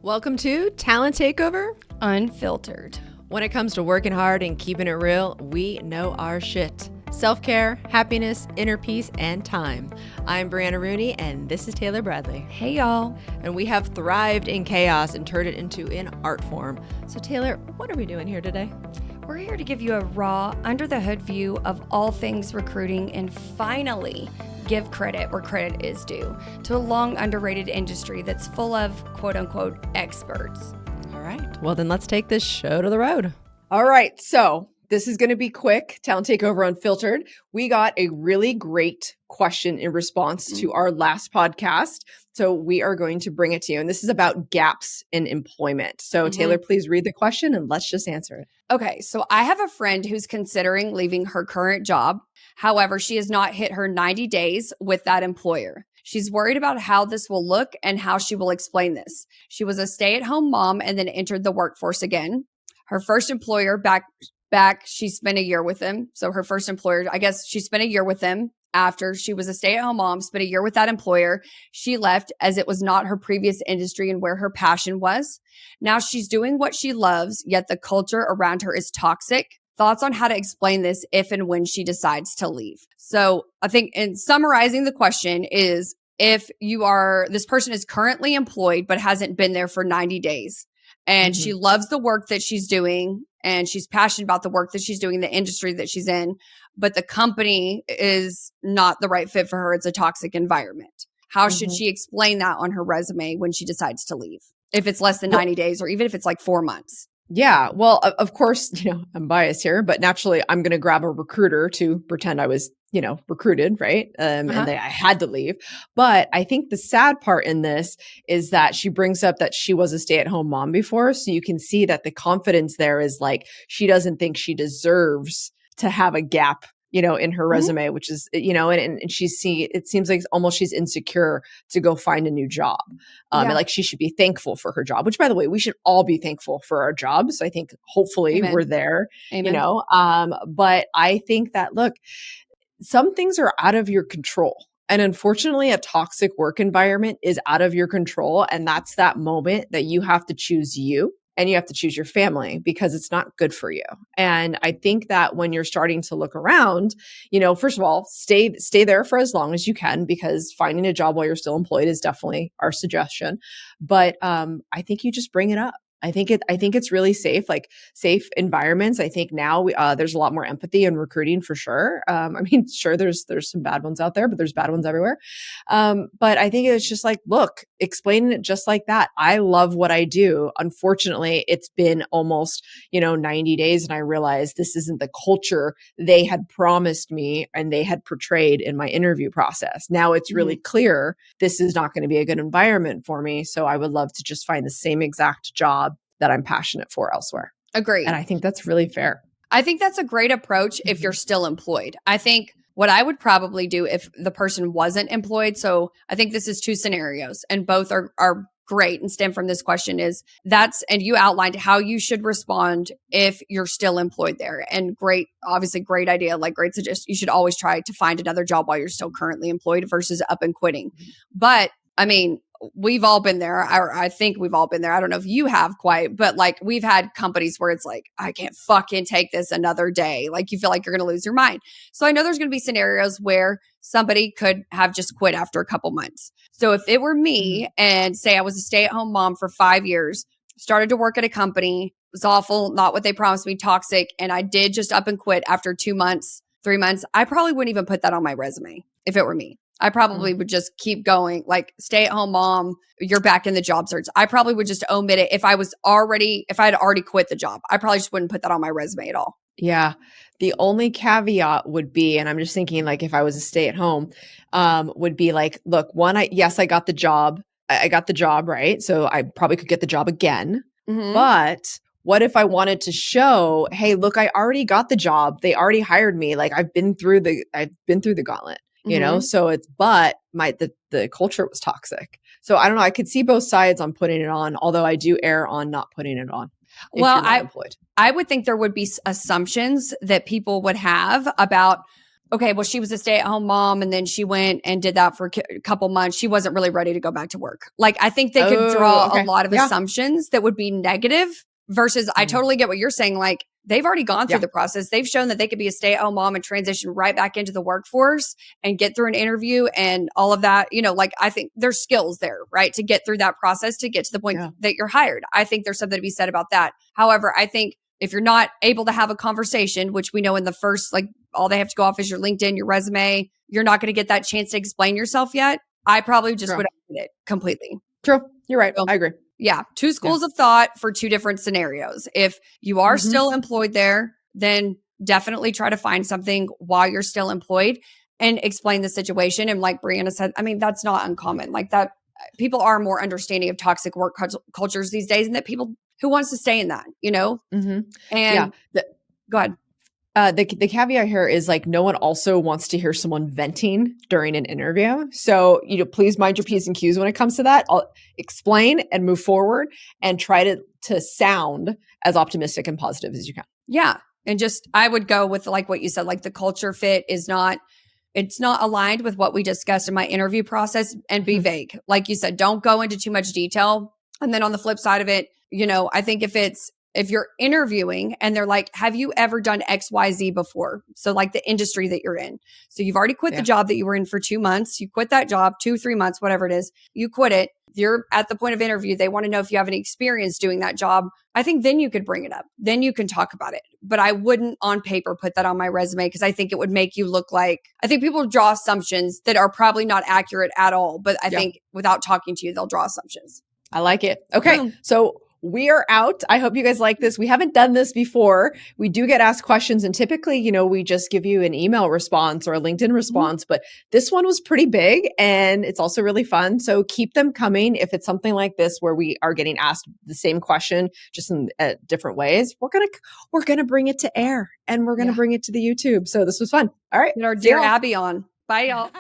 Welcome to Talent Takeover Unfiltered. When it comes to working hard and keeping it real, we know our shit. Self-care, happiness, inner peace, and time. I'm Brianna Rooney, and this is Taylor Bradley. Hey, y'all. And we have thrived in chaos and turned it into an art form. So Taylor, what are we doing here today? We're here to give you a raw, under-the-hood view of all things recruiting and finally give credit where credit is due to a long underrated industry that's full of quote-unquote experts. All right. Well, then let's take this show to the road. All right. So this is going to be quick. Talent Takeover Unfiltered. We got a really great question in response to our last podcast. So we are going to bring it to you. And this is about gaps in employment. So Taylor, please read the question and let's just answer it. Okay, so I have a friend who's considering leaving her current job. However, she has not hit her 90 days with that employer. She's worried about how this will look and how she will explain this. She was a stay-at-home mom and then entered the workforce again. Her first employer back, she spent a year with him. So her first employer, I guess she spent a year with him after she was a stay-at-home mom, spent a year with that employer. She left as it was not her previous industry and where her passion was. Now she's doing what she loves, yet the culture around her is toxic. Thoughts on how to explain this if and when she decides to leave. So I think in summarizing the question is, if this person is currently employed but hasn't been there for 90 days and she loves the work that she's doing and she's passionate about the work that she's doing, the industry that she's in, but the company is not the right fit for her. It's a toxic environment. How should she explain that on her resume when she decides to leave? If it's less than 90 days or even if it's like 4 months. Yeah. Well, of course, I'm biased here, but naturally I'm going to grab a recruiter to pretend I was, recruited, right? And I had to leave. But I think the sad part in this is that she brings up that she was a stay-at-home mom before. So you can see that the confidence there is like, she doesn't think she deserves to have a gap in her resume, which is, and it seems like almost she's insecure to go find a new job. And like she should be thankful for her job, which by the way, we should all be thankful for our jobs. I think hopefully we're there, but I think that, look, some things are out of your control. And unfortunately, a toxic work environment is out of your control. And that's that moment that you have to choose you. And you have to choose your family because it's not good for you. And I think that when you're starting to look around, first of all, stay there for as long as you can, because finding a job while you're still employed is definitely our suggestion. But I think you just bring it up. I think it's really safe, like safe environments. I think now there's a lot more empathy in recruiting for sure. Sure, there's some bad ones out there, but there's bad ones everywhere. But I think it's just like, look, explaining it just like that. I love what I do. Unfortunately, it's been almost, 90 days. And I realized this isn't the culture they had promised me and they had portrayed in my interview process. Now it's really clear this is not going to be a good environment for me. So I would love to just find the same exact job that I'm passionate for elsewhere. Agree. And I think that's really fair. I think that's a great approach if you're still employed. I think what I would probably do if the person wasn't employed. So I think this is two scenarios and both are great and stem from this question and you outlined how you should respond if you're still employed there. And obviously great idea, like great suggestion. You should always try to find another job while you're still currently employed versus up and quitting. But we've all been there. I think we've all been there. I don't know if you have quite, but like we've had companies where it's like, I can't fucking take this another day. Like you feel like you're going to lose your mind. So I know there's going to be scenarios where somebody could have just quit after a couple months. So if it were me and say I was a stay-at-home mom for 5 years, started to work at a company, it was awful, not what they promised me, toxic, and I did just up and quit after 2 months, 3 months, I probably wouldn't even put that on my resume if it were me. I probably would just keep going, like stay-at-home mom, you're back in the job search. I probably would just omit it if I had already quit the job. I probably just wouldn't put that on my resume at all. Yeah. The only caveat would be, and I'm just thinking like if I was a stay-at-home, would be like, look, I got the job. I got the job, right? So I probably could get the job again. But what if I wanted to show, hey, look, I already got the job. They already hired me. Like I've been through the gauntlet. So the culture was toxic. So I don't know. I could see both sides on putting it on, although I do err on not putting it on. Well, I would think there would be assumptions that people would have about okay, well, she was a stay-at-home mom and then she went and did that for a couple months. She wasn't really ready to go back to work. Like, I think they could draw a lot of assumptions that would be negative versus I totally get what you're saying. Like, they've already gone through the process. They've shown that they could be a stay-at-home mom and transition right back into the workforce and get through an interview and all of that. You know, like, I think there's skills there, right? To get through that process, to get to the point that you're hired. I think there's something to be said about that. However, I think if you're not able to have a conversation, which we know in the first, like, all they have to go off is your LinkedIn, your resume, you're not going to get that chance to explain yourself yet. I probably just would exit it completely. True. You're right. So, I agree. Yeah. Two schools of thought for two different scenarios. If you are still employed there, then definitely try to find something while you're still employed and explain the situation. And like Brianna said, I mean, that's not uncommon. Like that, people are more understanding of toxic work cultures these days, and that people who wants to stay in that, you know? And go ahead. The caveat here is like no one also wants to hear someone venting during an interview. So, you know, please mind your P's and Q's when it comes to that. I'll explain and move forward and try to sound as optimistic and positive as you can. Yeah. And just, I would go with like what you said, like the culture fit is not, it's not aligned with what we discussed in my interview process, and be vague. Like you said, don't go into too much detail. And then on the flip side of it, you know, I think if you're interviewing and they're like, have you ever done XYZ before? So like the industry that you're in. So you've already quit the job that you were in for 2 months. You quit that job, 2-3 months, whatever it is. You quit it. You're at the point of interview. They want to know if you have any experience doing that job. I think then you could bring it up. Then you can talk about it. But I wouldn't on paper put that on my resume, because I think it would make you look like, I think people draw assumptions that are probably not accurate at all. But I think without talking to you, they'll draw assumptions. I like it. Okay. So we are out. I hope you guys like this. We haven't done this before. We do get asked questions, and typically, you know, we just give you an email response or a LinkedIn response, but this one was pretty big and it's also really fun. So keep them coming. If it's something like this where we are getting asked the same question, just in different ways, we're going to bring it to air, and we're going to bring it to the YouTube. So this was fun. All right. Get our Dear Abby on. Bye, y'all.